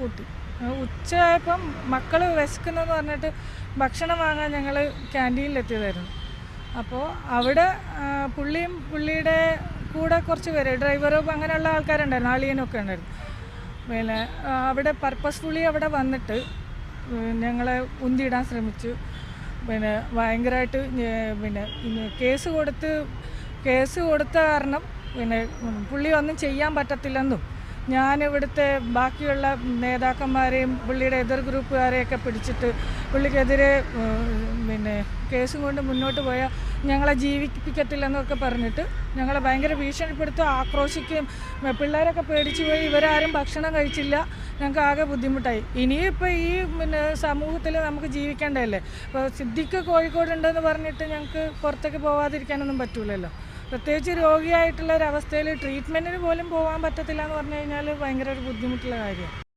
കൂട്ടി. ഉച്ചയായപ്പം മക്കൾ വിശക്കുന്നെന്ന് പറഞ്ഞിട്ട് ഭക്ഷണം വാങ്ങാൻ ഞങ്ങൾ ക്യാൻറ്റീനിലെത്തിയതായിരുന്നു. അപ്പോൾ അവിടെ പുള്ളിയും പുള്ളിയുടെ കൂടെ കുറച്ച് പേര് ഡ്രൈവറും അങ്ങനെയുള്ള ആൾക്കാരുണ്ടായിരുന്നു, അളിയനൊക്കെ ഉണ്ടായിരുന്നു. പിന്നെ അവിടെ പർപ്പസ്ഫുള്ളി അവിടെ വന്നിട്ട് ഞങ്ങളെ ഉന്തിയിടാൻ ശ്രമിച്ചു. പിന്നെ ഭയങ്കരമായിട്ട് പിന്നെ കേസ് കൊടുത്ത കാരണം പിന്നെ പുള്ളി ഒന്നും ചെയ്യാൻ പറ്റത്തില്ലെന്നും ഞാനിവിടുത്തെ ബാക്കിയുള്ള നേതാക്കന്മാരെയും പുള്ളിയുടെ എതിർ ഗ്രൂപ്പുകാരെയൊക്കെ പിടിച്ചിട്ട് പുള്ളിക്കെതിരെ പിന്നെ കേസും കൊണ്ട് മുന്നോട്ട് പോയാൽ ഞങ്ങളെ ജീവിപ്പിക്കത്തില്ലെന്നൊക്കെ പറഞ്ഞിട്ട് ഞങ്ങളെ ഭയങ്കര ഭീഷണിപ്പെടുത്തുക, ആക്രോശിക്കുകയും പിള്ളേരൊക്കെ പേടിച്ചു പോയി. ഇവരാരും ഭക്ഷണം കഴിച്ചില്ല. ഞങ്ങൾക്ക് ആകെ ബുദ്ധിമുട്ടായി. ഇനിയും ഇപ്പോൾ ഈ പിന്നെ സമൂഹത്തിൽ നമുക്ക് ജീവിക്കേണ്ടതല്ലേ. ഇപ്പോൾ സിദ്ദിഖ് കോഴിക്കോടുണ്ടെന്ന് പറഞ്ഞിട്ട് ഞങ്ങൾക്ക് പുറത്തേക്ക് പോകാതിരിക്കാനൊന്നും പറ്റൂലല്ലോ. പ്രത്യേകിച്ച് രോഗിയായിട്ടുള്ള ഒരവസ്ഥയിൽ ട്രീറ്റ്മെൻറ്റിന് പോലും പോകാൻ പറ്റത്തില്ല എന്ന് പറഞ്ഞു കഴിഞ്ഞാൽ ഭയങ്കര ഒരു ബുദ്ധിമുട്ടുള്ള കാര്യമാണ്.